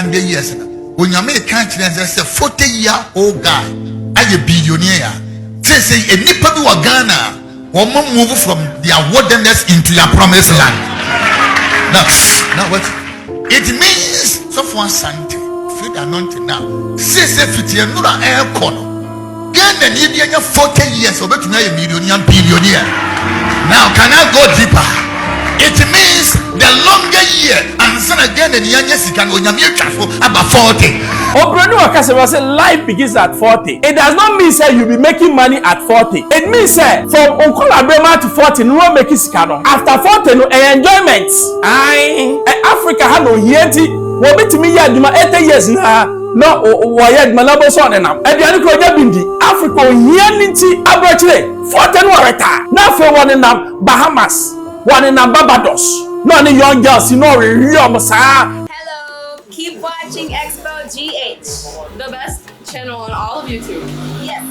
100 years na onyame kan kire say 40-year-old guy aye billionaire say enipa bi wa Ghana wo move from their wilderness into your promised land. Now what it means so for Sunday feel anointing now say fitie nura air corner Ghana need 40 years obetuna a billionaire. Now can I go deeper? It means the longer year and son again and youngest can about 40. Life begins at 40. It does not mean say you'll be making money at 40. It means say from Uncle to 40, no one making scano. After 40, no enjoyment. Africa had no yeti. What be to me 80 years now? No, why malabo son and the other bindi Africa yearninti abrachile 40 no retire. Now for one in Bahamas. One in Barbados. No any young girls, you know, Hello, keep watching Xposed GH, the best channel on all of YouTube. Yes.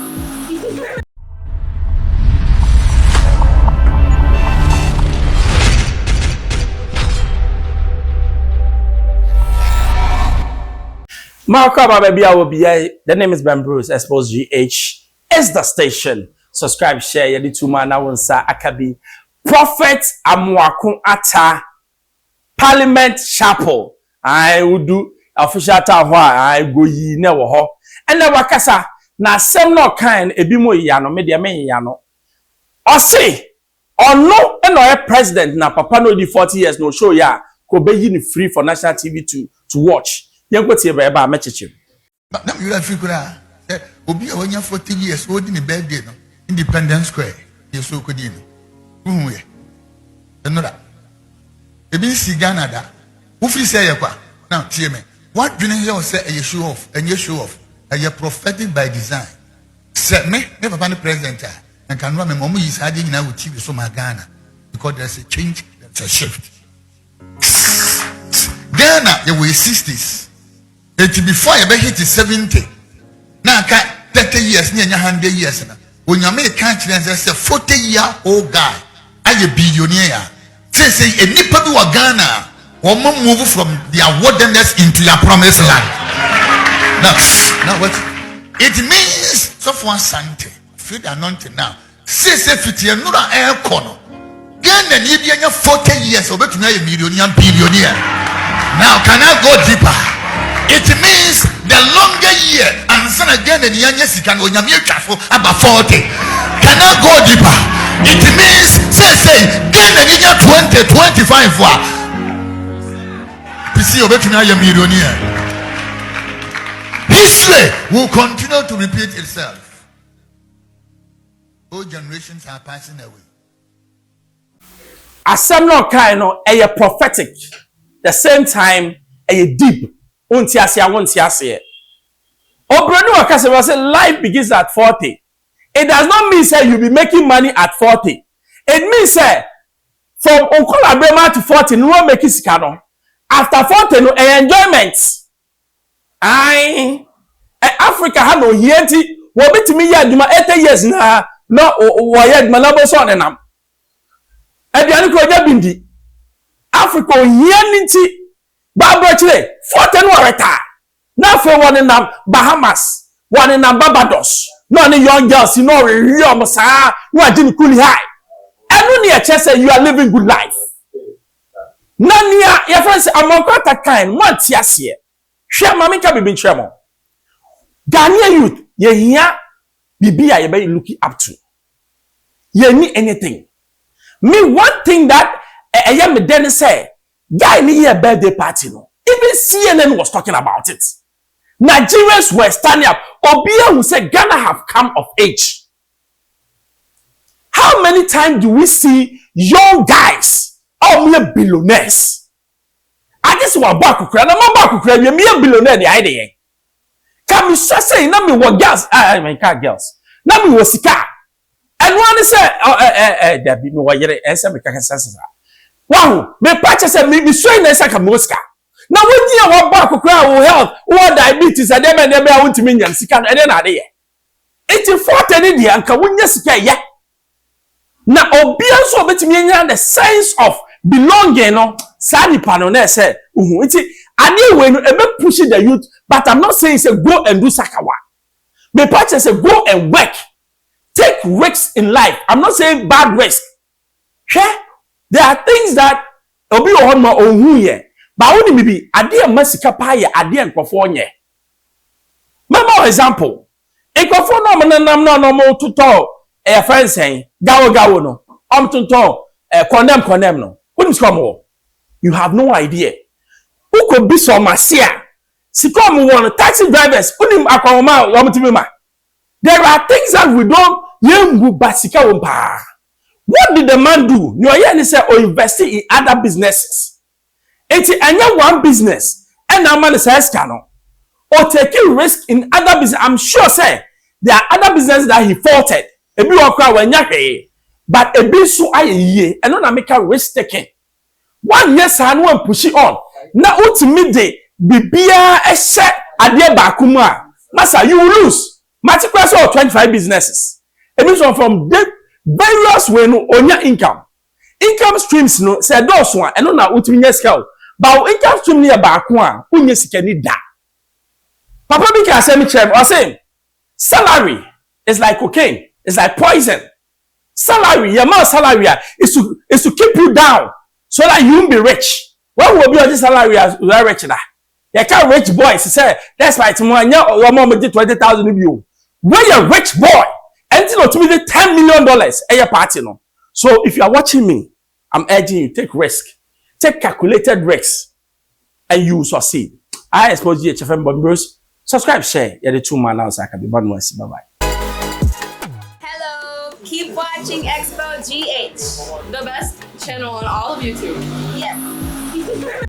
The name is Ben Bruce. Xposed GH is the station. Subscribe, share, yadi tuma na wonsa akabi. Prophet Amoako ata Parliament Chapel. I would do official town I go yi ne wo ho. Ene wakasa na sem no kind ebi mo yano me de me yano. O say ono eno president na papa no di 40 years no show ya ko be yi ni free for national TV to watch. Yen ko tie ba ma cheche. Na you free kura. Obi a wonya 40 years odi ni birthday no Independence Square. Yeso ko di no. Uhuye. Enora. Ebi si Ghana da. Who free say yakwa. Now tie me. What do you say a show off? And you show off. A prophetic by design. Say me papa the president and can run me mom is hiding now with TV so my Ghana because there's a change, there's a shift. Ghana you were 60s. It before you hit 70. Now 30 years near 100 years now. When you make country and say 40-year-old guy aye billionaire say enipa bi wa Ghana wo move from their wilderness into your promised land. Now what it means so for Sunday feel the anointing now say fitie nura air corner Ghana need 40 years obetuna a billionaire. Now can I go deeper? It means the longer year and son again and youngest can about 40. Can I go deeper? It means say Ghana need 20, 25 wa. PC obetuna a millionaire. History will continue to repeat itself. All generations are passing away. Asem no kind no a prophetic. The same time a deep. Life begins at 40. It does not mean say you'll be making money at 40. It means say from Uncle to 40, no one make scano. After 40, no enjoyment. Africa had no yeti. What be to me 80 years now? No, why malabo son and am. And the other bindi Africa yearninti. Barbados, 40 no retire. Now for one in Bahamas, one in Barbados. No any young girls, you know, no didn't cool high. And when you say you are living good life. None your friends Amoako kind, one tears here. Share mammy can be tremor. Ghanaian youth, ye here, Bibi, I be looking up to. Ye need anything. Me one thing that I am then say. Guy need a birthday party no. Even CNN was talking about it. Nigerians were standing up. Obia who said Ghana have come of age. How many times do we see young guys or billionaires? I just want back to cry. I'm back to cry. You're a billionaire. The idea. Can you say na me what girls? I mean, girls. Na me was sika. And one say, there be me what you say me can say. Wow, me purchase me so in esa kamoska. Now when you want back to cry will help. What diabetes and them I want to mean and sika and then are there. 84 any day and can win sika ya. Now obia so betimi nya the sense of belonging no sani panone say Ade we no ebe push the youth, but I'm not saying say go and do sakawa. Me patch say go and work. Take risks in life. I'm not saying bad risk. Sure, there are things that obi on ma ohun ye. But only maybe ade masika pa ye ade enkofo nye. Member example. Enkofo no nam no mo tuto e friends saying gawo no. Tuto condemn no. Wouldn't come more. You have no idea. Who could be so masia? Sikom one taxi drivers. Unim akwama wamutimima. There are things that we don't yembu basika wumpa. What did the man do? You are say or investing in other businesses. It's anya one business and a man says cano or taking risk in other business. I'm sure say there are other businesses that he faulted. A bit of when yake, but a bit so ye and not make a risk taking. 1 year and one push it on. Now ultimately bibia a set adia bakuma. Masa you will lose. Multiple or 25 businesses. It means from various way no onya income. Income streams no say those one and na ultimate scale. But income stream near bakuma unye sikeni da. Papa bi can say me chem or say salary is like cocaine. It's like poison. Salary, your man salary is to keep you down so that you won't be rich. What will be on this salary as you are rich now? You can't rich boys say that's why tomorrow your mom did 20,000 of you. When you're a rich boy, and you know to me the $10 million a year party no. So if you are watching me, I'm urging you take risk, take calculated risks, and you succeed. I expose you HFM Bombers. Subscribe, share. You're the 2 man now, so I can be one more. Bye bye. Hello, keep watching Expo GH, the best channel on all of YouTube. Yes.